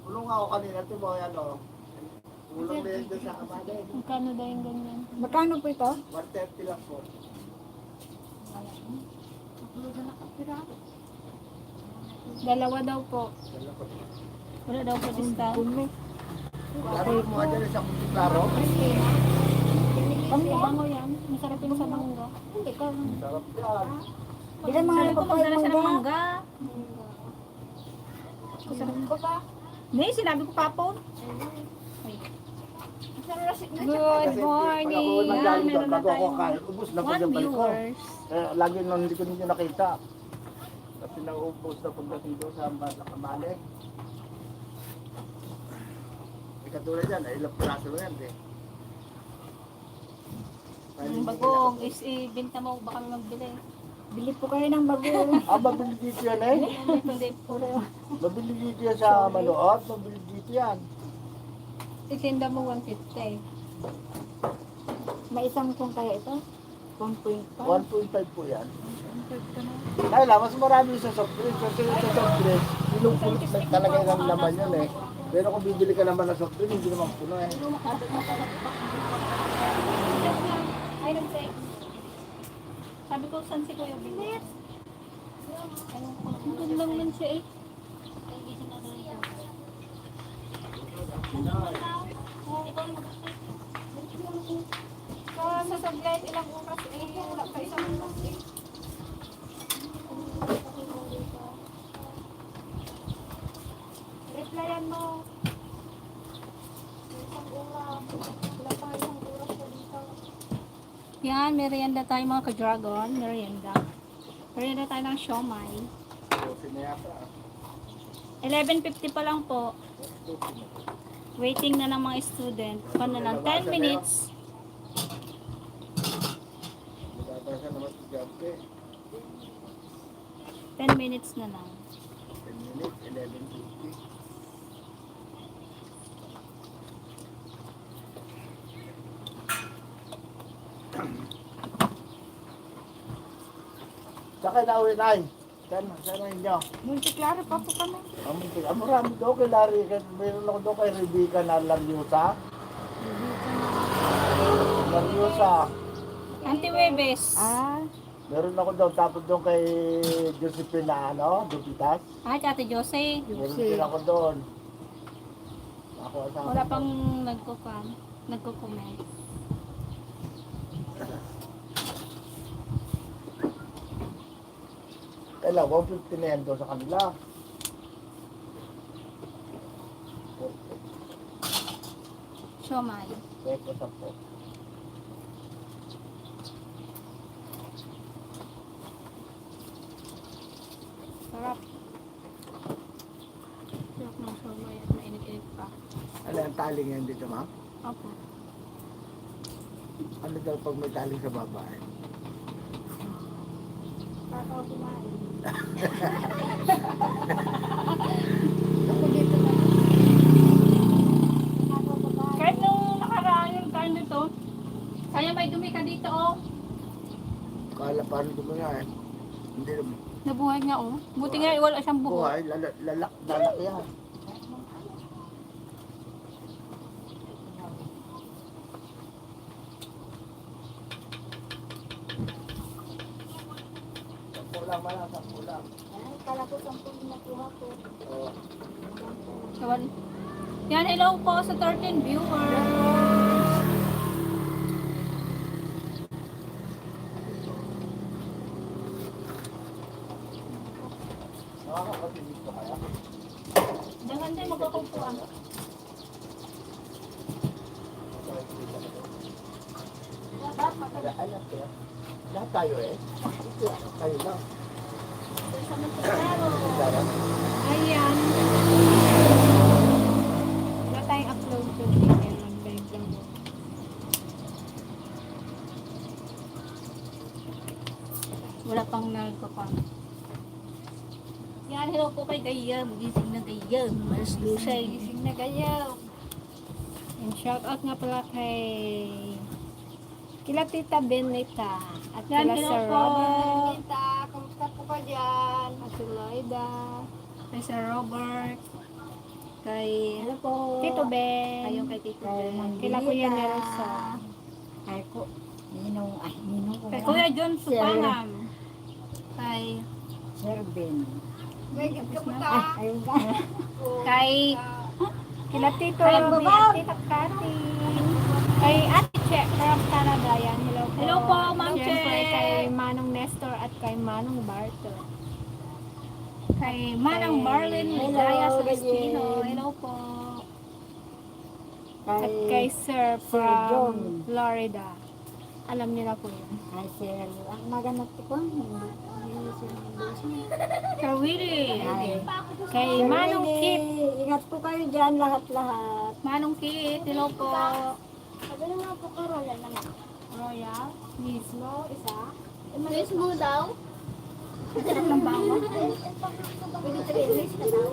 Kulong ako kanina, ito mo, ano, kulang na yun doon sa kamali. Magkano daw yung ganyan? Magkano po ito? 130 lang po. Dalawa daw po. Dala ko. Wala daw po discount. Bumi. Laro mo dyan isang klaro. Ang bango yan. Masarap yung sa mangga. Ikaw. Sarap yan. Di ka mga Sabi ko magdala siya ng nagpapayag mangga. Masarap ko pa. Hindi, sinabi ko kapon. Good morning. Yan, meron na tayong Ubus na po 1 yung balik ko. viewers. Lagi nung hindi ko ninyo nakita. Kasi naubos na pagdating doon sa kamali. May katulad yan, ay ilang praso na yan eh. Yung bagong is ibenta mo, baka may magbili. Bili po kayo ng bagong. Mabili dito yan eh. Hindi po. Mabili dito yan sa Manood, mabili dito yan. Itinda mo 150. May isang kung kaya ito? 1.5. 1.5 po yan. Kaya lang, mas marami sa soft drinks. Kasi sa soft drinks, ilong pulit na talaga yung laman yun eh. Pero kung bibili ka naman ng soft drinks, hindi naman puno eh. Ay, nag-say. Sabi ko, saan si Kuya Bilis? Ang lang man siya eh. Sa saglit, ilang oras eh. Wala pa isang oras eh. Replyan mo. Isang oras. Wala pa isang oras pa dito. Yan, merienda tayo mga ka-dragon. Merienda. Merienda tayo ng siomay. So, sinayata. 11:50 pa lang po. Waiting na ng mga student. Paano lang? 10 minutes. Magkakasa naman si Jante. 10 minutes na lang. 10 minutes, 11:50. Saka na uwi tayo. Sana ninyo. Multiklaro pa po kami. Marami daw kay Larry. Meron ako daw kay Rebecca na Lariosa. Lariosa. Auntie Webes. Meron ako daw tapos doon kay Josephine na ano, Dupitas. Ate Jose. Meron din ako doon. Ako asawa. Wala pang nagko-comment. Kailan, 150 na yan doon sa kanila. Siomay. Teko sa po. Sarap. Sarap ng siomay at mainit-init pa. Ano ang taling yan dito, ma'am? Opo. Ano daw pag may taling sa babae? Para ako kumain. Ako dito na. Kahit nung nakaraan yung time nito, kaya may dumi ka dito oh. Kala parang nga eh. Hindi naman. Nabuhay nga oh. Buti nga wala siyang buhok. Buhay, lalak yan. Sampulang malang, sampulang. Kala ko 10 nakuha ko. Oo. Kawan. Yan, hello po sa 13 viewers. Nakakapatid ko kaya? Jangan din magkakumpuan. Alam kaya? Lahat tayo eh. Tayo lang. Ayan. Wala tayong upload ko. Ayan, mag-bake lang po. Wala pang nagpapan. Yan, hello po kay Gayam. Gising na Gayam. Mas lusay. Gising na Gayam. And shout out nga pala kay kila Tita Benita at Yan, kila hello Sir po. Robert. Benita, kamusta po ka dyan? At Suloy. Florida, kay Sir Robert, kay Hello po. Tito Ben, ayun kay Tito Kay Ben, Mang kila Kuya Dilita. Nelson, Kay ko. Ninong ko. kay Kuya John Supangam, kay Sir Ben. Ah, Ayun ka. kay kila Tito Kay Robby, Bobob. Tita Cathy, kay Ate Che from Canada, yan. Hello po. Hello po, Ma'am Siyempre, Che. kay Manong Nestor at kay Manong Barto. Kay Manang Kay- Marlin Hello, Ligaya Celestino. Gayen. Hello po. At kay Sir John. from Florida. Alam niyo na po yun. Kay Sir. Ang maganap ko. Sir Willie. Kay Sir Manong Willie, Kit. Ingat po kayo dyan lahat-lahat. Manong Kit. Hello po. Sabi na nga po ko, Royal naman. Royal. Mismo, isa. Mismo daw? Sarap ng bawang. Pwede trailers ka daw.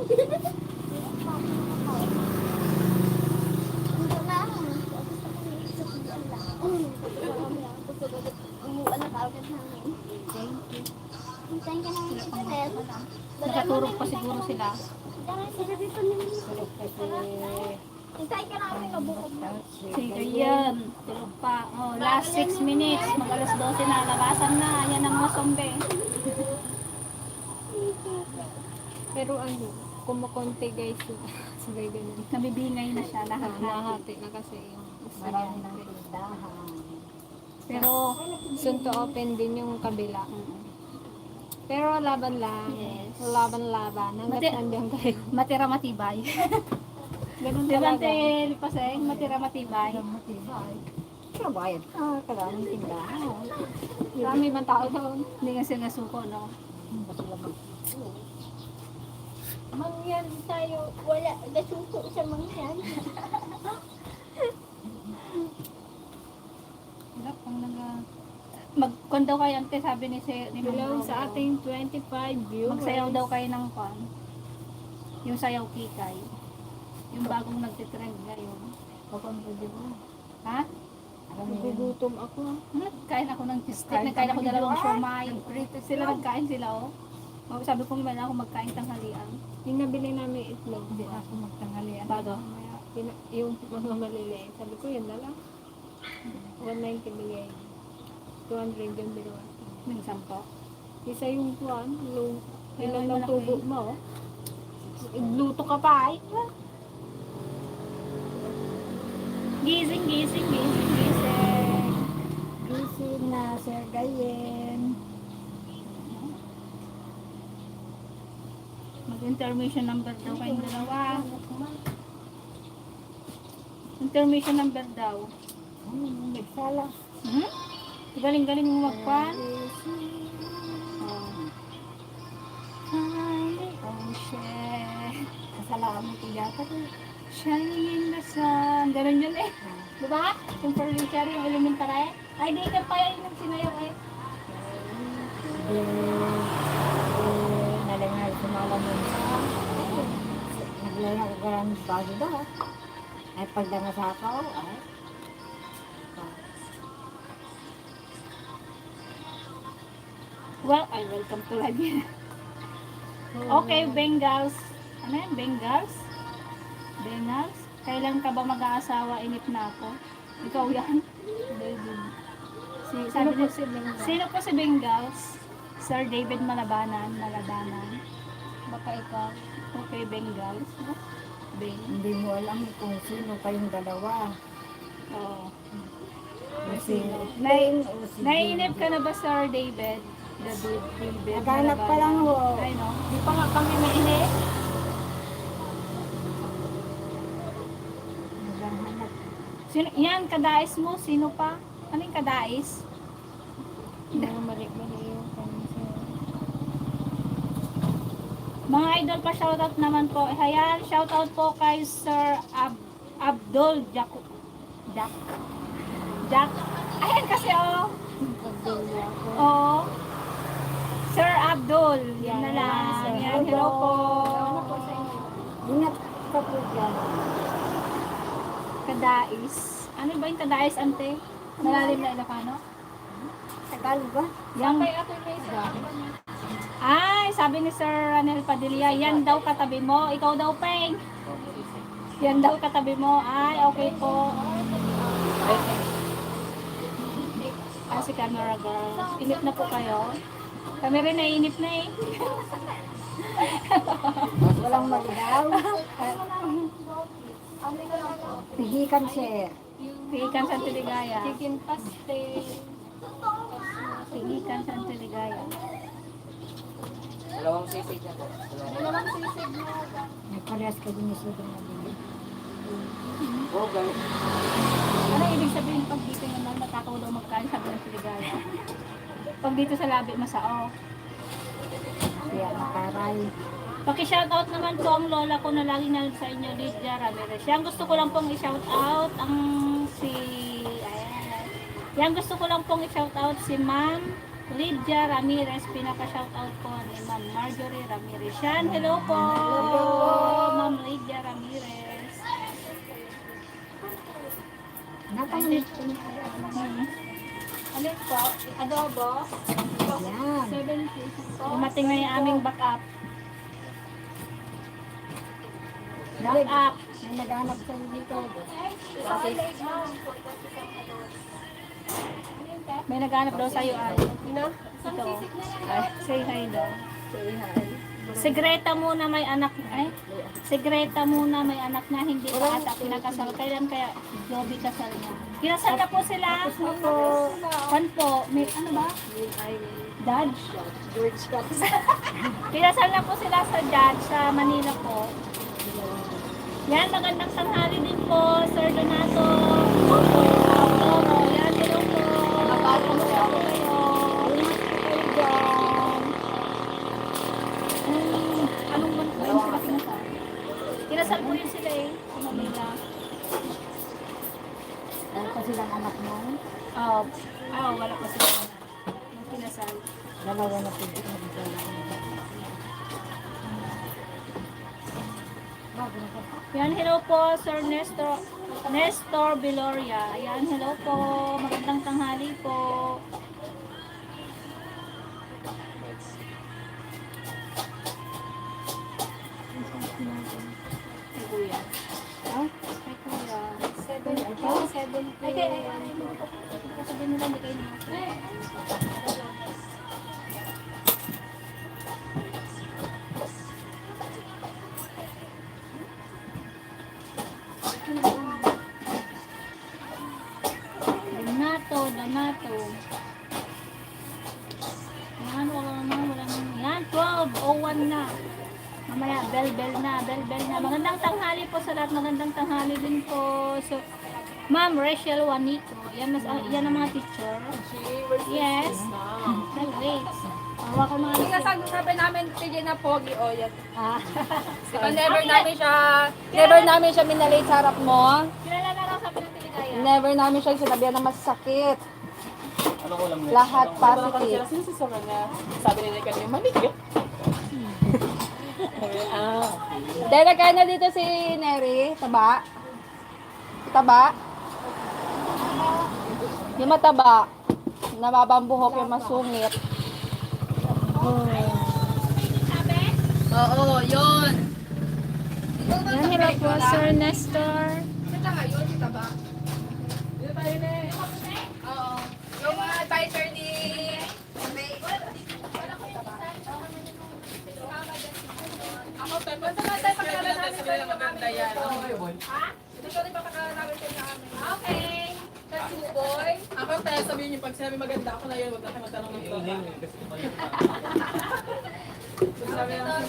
Hindi na. Umuwan na kaagad namin. Hintayin ka namin sa internet. Nakaturok pa siguro sila. Hintayin ka namin nabukod na. Sige yan. Tulog pa. Oh, last 6 minutes. Mag alas 12 na. Labasan na. Yan ang mga sombe. Pero ano, kumukonti guys. Sabay ganun. Nabibingay na siya lahat. Nahati na kasi yung Marami ng estudyante. tindahan. Pero, Soon to open din yung kabila. Pero laban lang. Yes. Laban-laban. Hanggat Mati- nandiyan kayo. matira matibay. Ganun Di ba, talaga. Ate Paseng? Matira matibay. Matibay. Pero bayad ka, kailangan tindahan. Marami bang tao doon? Hindi nga sila suko, no? Basta lang. Mangyan tayo. Wala. Nasuko sa mangyan. Wala pang mag-kon daw kayo, ante, sabi ni Hello Ma'am sa Roro. ating 25 viewers. Magsayaw daw kayo ng kon. Yung sayaw kikay. Yung bagong nagtitrend ngayon. Papunta ba? Ha? Alam niyo yun. Nagugutom ako. Kain ako ng steak, nagkain ako dalawang siomay. Sila nagkain sila, oh. Oh, sabi ko naman ako magkain tanghalian. Yung nabili namin itlog. Hindi na ako magtanghalian. Bago? Yung mga maliliit. Sabi ko yun na lang. 190 bigay. 200 yung biruan. May sampo. Isa yung kuwan. Yung Pero ilan yung ng malaki. tubo mo. Igluto ka pa ay. Gising, gising, gising, gising. Gising na, Sir Gayen. Mag-intermission number daw kayong dalawa. Intermission number daw. Nagsala. Hmm? Galing-galing mo magpan. Oh, shit. Kasalahan mo tiyata ko. Shining in the sun. Ganun yun eh. Diba? Yung provincial, yung elementary. Ay, di ka pa yun yung sinayaw eh. Nalangal sumala mo sa naglaya ko karang bago daw. Ay pagdanga sa ako, ay. Well, I welcome to live yan. Okay, Bengals. Ano yan? Bengals? Bengals? Kailan ka ba mag-aasawa? Inip na ako. Ikaw yan. Sabi niya, sino po si Bengals? Sir David Malabanan. Baka ikaw. Okay, Bengals. Beng. Hindi mo alam kung sino kayong dalawa. Oo. Kasi, Naiinip ka na ba, Sir David? David naghanap pa lang ho. Ay, no? Di pa nga kami mainip. Naghanap. Sino, yan, kadais mo. Sino pa? Ano yung kadais? Mga mali-mali yung kanisa. Mga idol pa, shoutout naman po. Ayan, shoutout po kay Sir Abdul Jack. Ayan kasi, oh. Oh. Sir Abdul. Yan na lang. Yan, hello po. Ingat ka po dyan. Kadais. Ano ba yung kadais, ante? Malalim na Ilocano? Tagalog ba? Yung, Kay Ate May sa ay, sabi Sabi ni Sir Ranel Padilla, yan daw katabi mo. Ikaw daw, Peng. Yan daw katabi mo. Ay, okay po. Si camera girl. Inip na po kayo. Kami rin naiinip na eh. Walang maligaw. Pihikan siya. Pihikan sa Tiligaya. Chicken pastel. Pihikan sa Tiligaya. Dalawang sisig na po. May parehas ka din isa din na din. Oh, ganun. Ano ibig sabihin pag dito naman matakaw daw magkain sabi ng Tiligaya? Pag dito sa labi masao. Kaya nakaray. Paki-shoutout naman po ang lola ko na lagi na sa inyo, Lydia Ramirez. Yan gusto ko lang pong i-shoutout ang si... Ayan. Yan gusto ko lang pong i-shoutout si Ma'am Lydia Ramirez. Pinaka-shoutout ko ni Ma'am Marjorie Ramirez. Yan, hello po! Ma'am Lydia Ramirez. Nakalit. Alin po? Adobo? Yan. 7 pieces. Dumating na yung aming backup. Dalig. Backup. May naghanap sa dito. May naghanap daw sa'yo ay. Ito. Ay, say hi daw. Say hi. Si Greta muna may anak ay. Si Greta muna may anak na hindi pa ata pinakasal. Kailan kaya Joby kasal niya? Kinasal na po sila. Kan po? May ano ba? Dodge. George Scott. Kinasal na po sila sa Dodge sa Manila po. Yan, magandang tanghali din po, Sir Donato. Yan, hello po. Kamusta po kayo? Anong month ba yun sila kinasal? Kinasal po yun sila eh, sa Manila. Dahil pa silang anak mo. Wala pa sila anak. Nung kinasal. Dalawa na pwede na dito. Yan, hello po, Sir Nestor Biloria. Yan, hello po. Magandang tanghali po. Kay Kuya. Ha? Kay Kuya. 7 Ay, sabihin nila, hindi kayo na. Donato. Yan, yan, 12:01 na. Mamaya, bell na. Magandang tanghali po sa lahat. Magandang tanghali din po. So, Ma'am Rachel Juanico. Yan ang mga teacher. Yes. Wait. Hawa ko mga Sabi namin, sige na pogi o yan. Ah. Never namin siya minalate sa harap mo. Kilala na lang sa Pilipiligaya. Never namin siya sinabihan na masakit. Ano ko lang Lahat positive. sabi nila kanina, maligyan. Dahil kaya na dito si Neri, taba. Taba. Yung mataba. Nababambuhok yung masungit. Oo, yun. Yan, hello po, Sir Nestor. Yung mga advisor ni... Ako, pero basta natin pakilala namin kayo ng maganda yan. Ito ko rin papakilala namin kayo ng amin. Okay. That's you, boy. Ako tayo sabihin niyo, pag sinabi maganda ako na yun, huwag na kayo magtanong ng ito. Sabi lang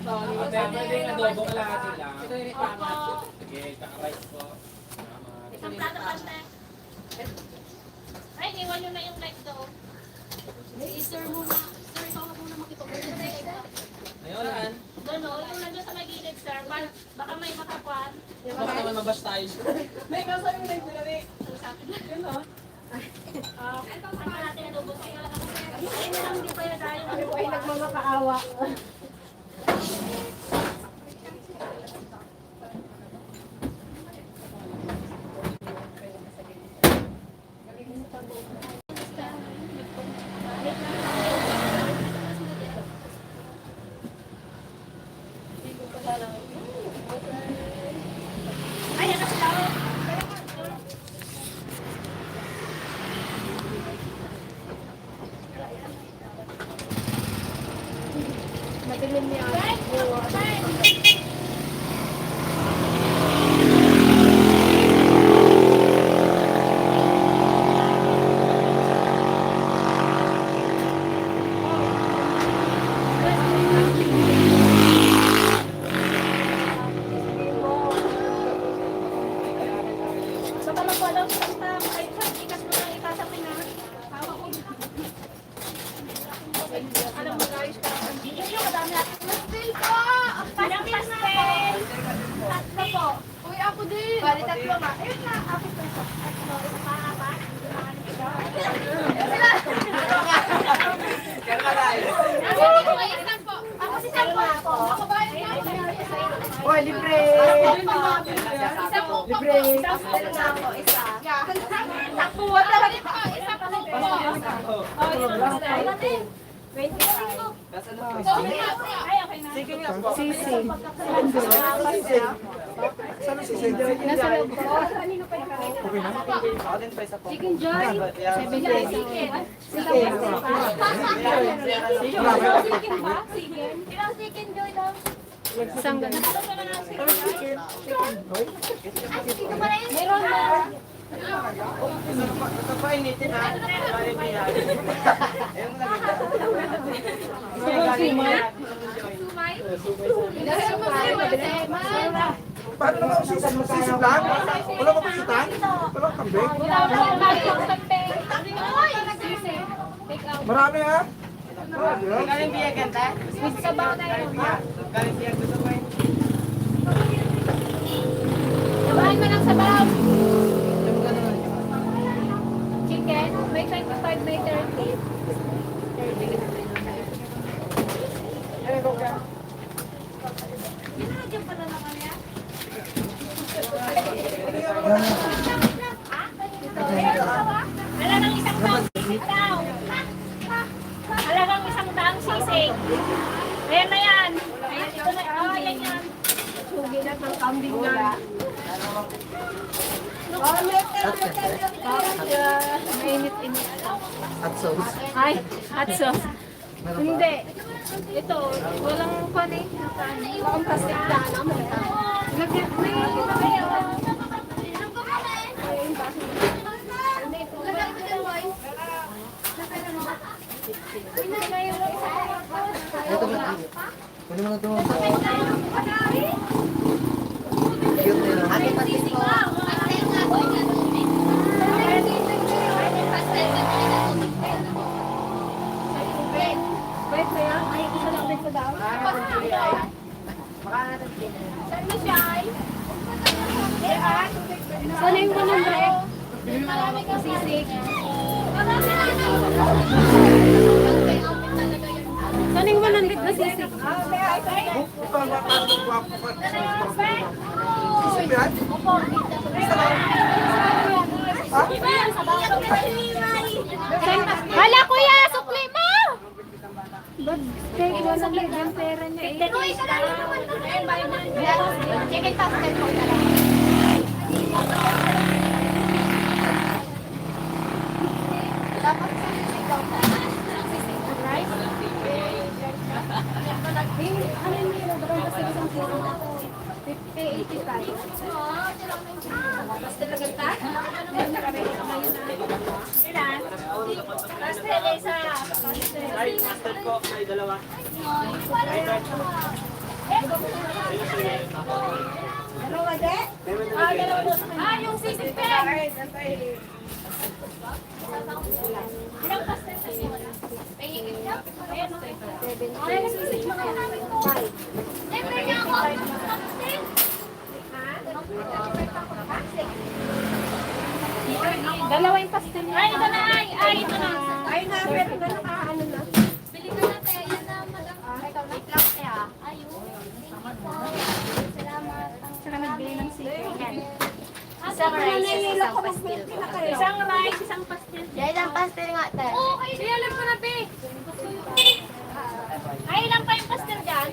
Pwede yung adobo kalahati lang. ito yung reklama. Sige, kaka-rice po. Isang plato pante. Ay, iwan nyo na yung light daw. I-sir muna. Sir, ikaw na muna makipag-live. Ayun. Doon, yung nandun sa may gilid, sir. Baka may makakuan. Baka naman mabash tayo. May kasa yung live nila ni. Yun o. Ang natin adobo kayo. Ay, na lang, hindi pa yun tayo. Ay, nagmamakaawa. Silim niya. Sa talaga daw sa ay sa ikas mo lang ipasapin na. Hawak ko. Alam mo guys, hindi madami natin. Pastel po! Parang pastel! Tatlo po. Uy, ako din. Bali, tatlo nga. Ayun na, ako po. Tatlo. Isa pa, apat. Ako si Sam po. Ako ba yun? Oy, libre! Isa po. Libre! Pastel na ako, isa. Takbuha talaga. Isa pa po. Oh, isa pastel. 25. Ay, okay na. Sige nga po. Sisi. Saan ang sisig? Nasa loob ko. Ako din pa isa po. Chicken Joy. Yeah. 7 Chicken. Chicken ba? Chicken. Ilang chicken joy daw? Isang ganun. Meron na. Ito pa initin ha. Bali pa yan. Ayun lang. Paano naman ang sisig? Sisig lang? Wala pa pasitan? Wala pa kambing? Marami ha? Marami ha? Galing biyagan ta? Galing biyagan gusto ko eh. Sabahan mo ng sabaw. Chicken, may 25, may 30. Ginagyan pala naman yan. Halagang isang daang sisig daw. Halagang isang daang sisig. Ayan na yan. Ayan, ito na. Oh, ayan yan. Sugi na ng kambing na. Mainit-init. At sauce. Ay, hot sauce. Hindi. Ito, walang pan eh. Walang plastic na. Lagyan mo yun. Ito ba? Pwede mo na ito. Cute nila. Wait na yan. Ay, isa lang din sa daw. Sana yung 100? Marami ka Sisig. Marami Sana yung 100 na sisig? Upang makasok ko ako pa. Sisig yan? Hala kuya, sukli mo! Bag, steak, 100 yung pera niya eh. Chicken pastel po talaga. Ano yung meron? Bakit kasi isang kilo? 50, 85. Ilan? Pastel isa. Ay, master ko. Ay, dalawa. Ah, yung sisig pen. Ilang pastel sa inyo? Ayan, yung sisig mo kaya namin ko. Siyempre niya ako. Pastel. Dalawa yung pastel niya. Ay, ito na ay. Ay, ito na. Ay na, pero na nakaano na. Bili ka na tayo. Yan na, madam. Wait lang tayo. Ayun. Salamat. Saka nagbili ng sisig. Isang rice, isang pastil. Isang rice, isang pastil. Yan ang pastel nga tayo. Oo, ay, alam ko na, be. Ay, ilan pa yung pastil dyan?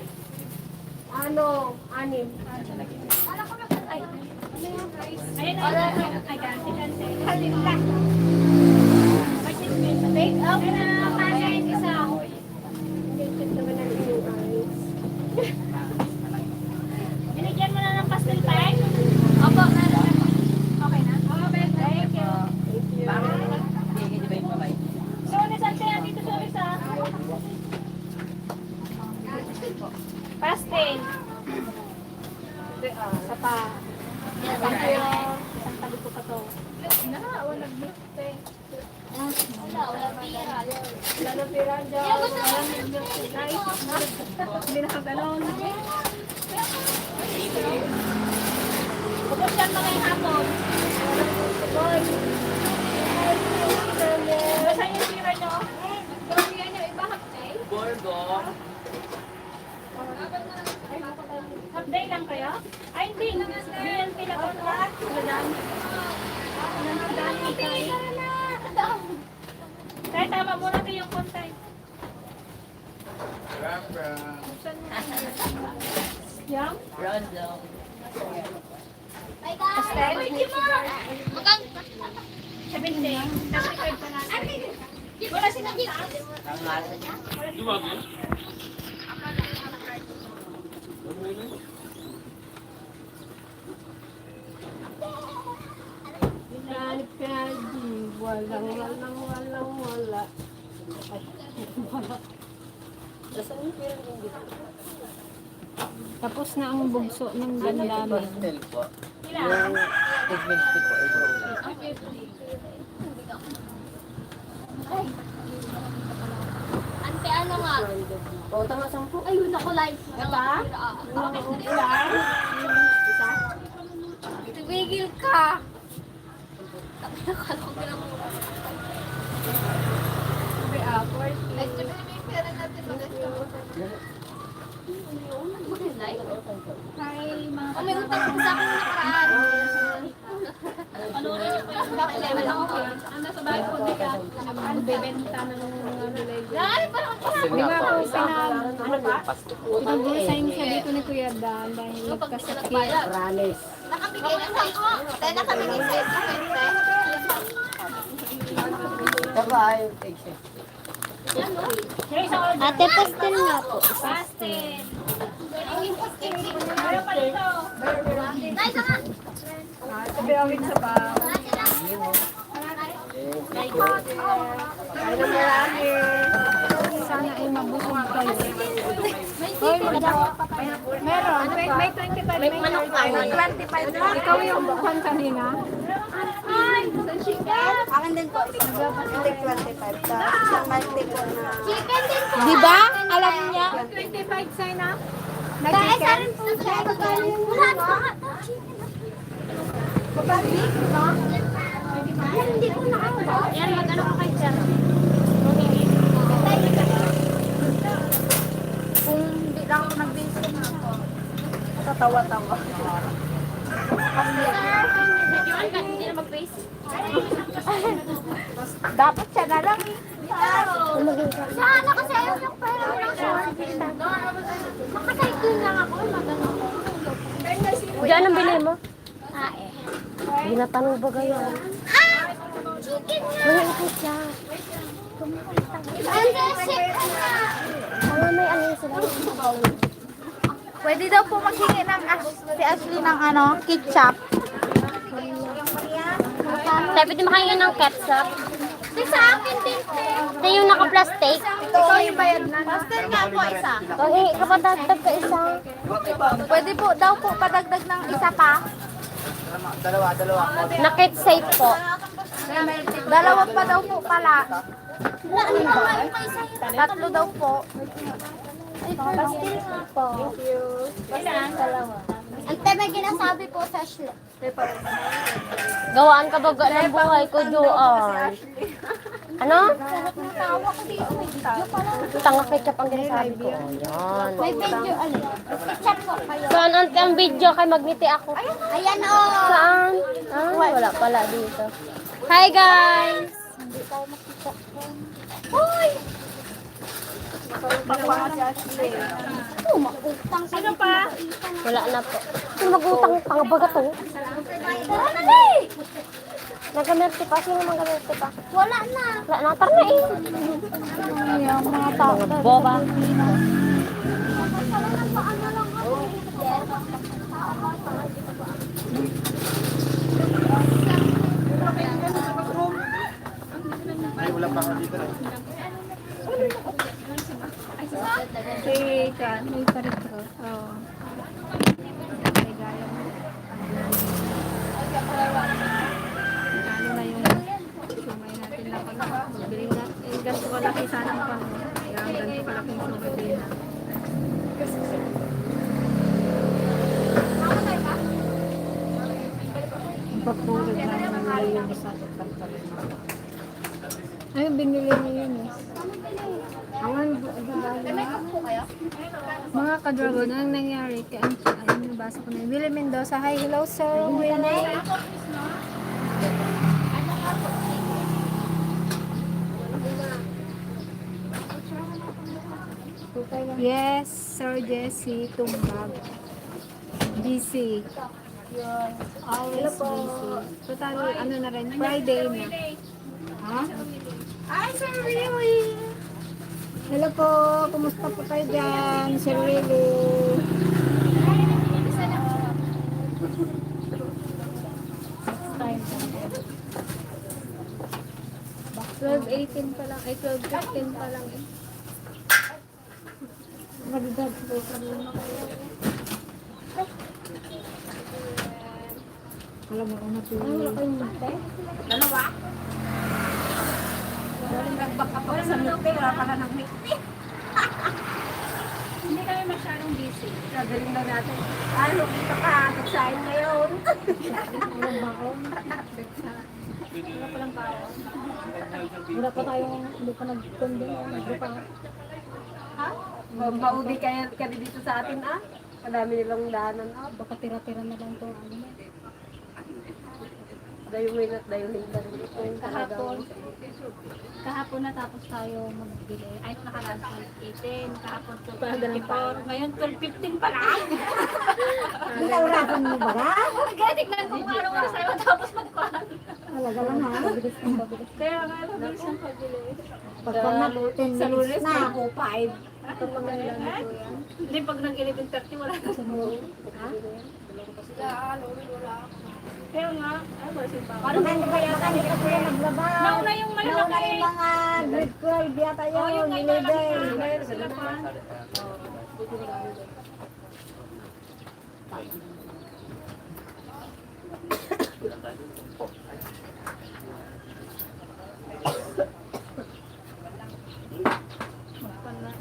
Ano? 6. Wala ko na pa. Ay, ayun na. Ay, ganti. Halin lang. Bake up na. Kanin isa. Naman ang inyong anis. Hindi nakaganon. Bukod yan mga hapon. Saan yung tira nyo? Borgo. Half day lang kayo? Ay, hindi. Hindi yan pila ko. Madami. Madami kayo. Kaya tama muna kayo yung kontay. Yang? Rondo. Bye guys. Magang. 17. 35 pa natin. Wala silang taas. Wala. Tapos na ang bugso ng damdamin. Pastel po. Ilan? Yung pigment po. Ante, ano nga? O, tama 10. Ayun, ako live. Diba? Ilan? Isa? Tumigil ka. Nakala ko lang. Awkward. Let's do may pera natin. Oh, may utang po sa akin na nakaraan. Ano rin yung level ako? Ano sa bahay ko? Hindi ka nagbebenta na ng mga bilay. Lari, parang Di ba ako Ano ba? pinag-resign siya dito ni Kuya Dan dahil nagkasakit. Ranis. nakabigay na sa ako. Tayo nakabigay sa isa. Saka ay exit. Ate, pastel nga po. Pastel. Meron pa dito. Tay, saka. Sabi awit sa baw. Kaya na marami. Sana ay mabusog kayo. Hoy, meron. May 25. May manok tayo. 25. Ikaw yung bukhan kanina. Akin din po, isang multi 25. Tapos isang multi po na... Chicken din po. Di ba? Alam niya. 25 sana. Kaya isa rin po siya. Lahat po. Hindi ko nakakita. Yan, mag-ano ka kayo dyan? Kung hindi lang ako nag-visit na ako, tatawa-tawa. Hindi na mag-face. Dapat siya na lang. Sana kasi ayaw yung pera mo lang siya. Makasaykul lang ako. Magano ako. Diyan ang bilhin mo? Ah, eh. Ginatanong ba gayon? Ah! Chicken nga! Wala ito siya. Ang desip ko nga! May ano sila. Pwede daw po maghingi ng si Ashley ng ano, ketchup. Tayo pwede makahingi ng ketchup. Di sa akin din. Ito yung naka-plastic. Ikaw yung bayad na. Pastel nga po isa. O, hingi ka pa dagdag ka isa. Pwede po daw po padagdag ng isa pa. Dalawa. Nakit safe po. Dalawa pa daw po pala. Ano ba nga yung may sa'yo? Tatlo daw po. Pastil nga po. Ante, may ginasabi po sa Ashley. Gawaan ka baga ng buhay ko, Joan. Ano? Sarap ng tawa ko dito. Tanga ketchup ang ginasabi ko. Ayan. May video ulit. Chat po kayo. Saan ang video kay magniti ako? Ayan o. Saan? Ah, wala pala dito. Hi guys! Uy! Sino pa? Wala na po. Sino mag-utang pang baga to? Tara na di! Nag-gamerte pa. Sino mag-gamerte pa? Wala na. Wala na. Tara na eh. Yung mga tao. Mga boba. Paano lang ako? Ay, wala pa ka dito. May paritro. Oo. May gaya mo. Ano na yung sumay natin na pag-biling natin. Gas ko laki sana pa. Yan, ganito kalaking sugat din. Pagpulog namin ngayon sa pagkakalin. Ay, binili niya yun eh. Awan, Mga ka-dragon, anong nangyari? Ay, nabasa ko na yun. Willie Mendoza, hi, hello sir. Willie. Yes, Sir Jesse, tumbag. Busy. Always busy. Total, ano na rin, Friday na. ha? Hi, Sir Willie! Hello po, kumusta po kayo dyan, Sir Willie? Twelve 18 pa lang, ay 12:15 pa lang eh. Magdad po kami na kayo. Alam mo, ano po yung Dalawa? Walang nagbaka pa sa milk tea, wala pala ng milk tea. Hindi kami masyadong busy. Gagaling na natin. Ano, kita ka, nagsahin ngayon. Wala pa lang tao. Wala pa tayong, hindi pa nag-kundi. Hindi pa. Ha? Maudi kaya dito sa atin, ah. Madami nilang daanan, ah. Baka tira-tira na lang to. Ano na. Dayuhin at dayuhin pa rin. Kahapon natapos tayo magbili. Ay, nakaraan 18. Kahapon 12:24. Ngayon 12:15 pa lang. Naurasan mo ba ka? Kaya tignan ko kung anong oras tayo matapos magkuhan. Talaga lang ha. Kaya nga, mabilis ang pagbili. Pagka na 10 Sa lunes, minutes na. ako 5. Ito mga ilan ko yan. Hindi, pag nag-11:30 wala na sa buo. Kaya nga, ay, wala siya pa. Parang hindi kaya ka, hindi ka kuya naglaba. Nauna yung Nauna malalaki. yung mga grade 12 yata Oh, yun, yung ngayon malalaki. 11. Meron sila pa.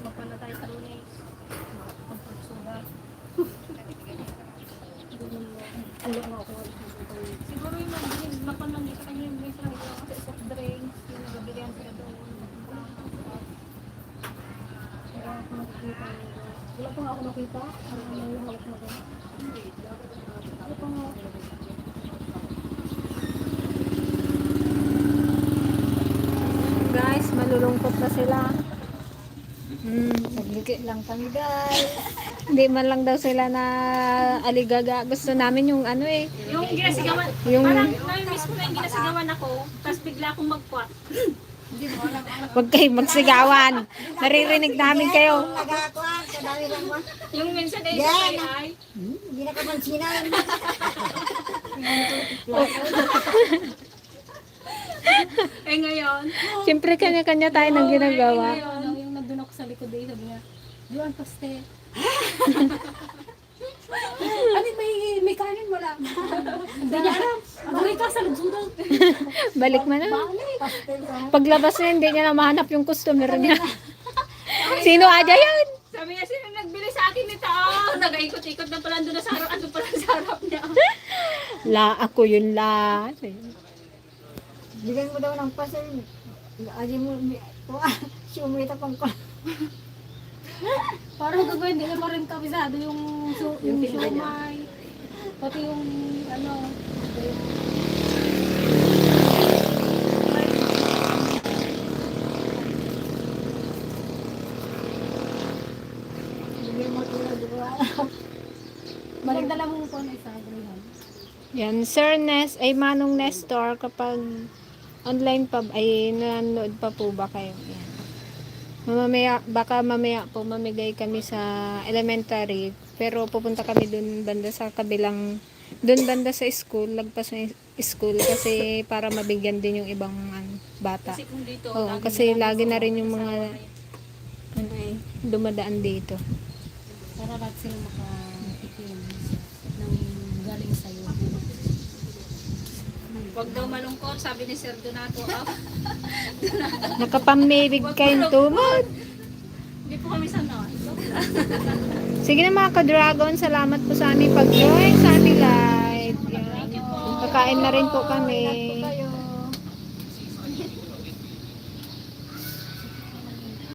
Magpana tayo sa lunes. Magpagsugat. Siguro yung mga bakon lang dito kanya yung drinks lang ito kasi soft drinks, yung nagabilihan sila doon. Wala pa nga ako nakita. Ano yung hawak mo ko? Wala pa nga. Guys, malulungkot na sila. Naglikit lang kami guys. Hindi man lang daw sila na aligaga. Gusto namin yung ano eh. Yung ginasigawan, Yung- parang nami-miss ko na yung ginasigawan ako, tapos bigla akong magkwat. Huwag kayong magsigawan. Naririnig namin kayo. Nagakuan, kadami lang mo. Yung minsan ay Yan. ay, Hindi na kapansinan. eh ngayon, Siyempre kanya-kanya tayo ng ginagawa. ngayon, yung nandun ako sa likod eh, sabi niya, Juan Paste. Ano may kanin wala? Hindi niya alam. Agay ka sa lugsudan. Balik mo na. Paglabas na hindi niya na mahanap yung customer niya. Sino aja yan? Sabi niya, sino nagbili sa akin nito? Oh, nag-ikot-ikot na pala doon sa harap, ano pala sa harap niya. La, ako yun la. Bigyan mo daw ng pasal. Aji mo, sumita pang ko. Parang gagawin, hindi naman rin kabisado yung siomay. Pati yung ano, Bigyan mo tinagawa. balik dala mo po na isa. Yan, Sir Nes, ay Manong Nestor, kapag online pa, ay nanonood pa po ba kayo? Yan. Baka mamaya po mamigay kami sa elementary, pero pupunta kami dun banda sa kabilang, dun banda sa school, lagpas ng school, kasi para mabigyan din yung ibang bata. Kasi kung dito, Oo, kasi lagi na rin yung mga ano, dumadaan dito. para ba't sila makatikim ng galing sa'yo. Huwag daw malungkot, sabi ni Sir Donato. Nakapamibig kayong tumod. Hindi po kami sana. Sige na mga ka-dragon, salamat po sa aming pag-join sa aming live. Yan. Kakain na rin po kami.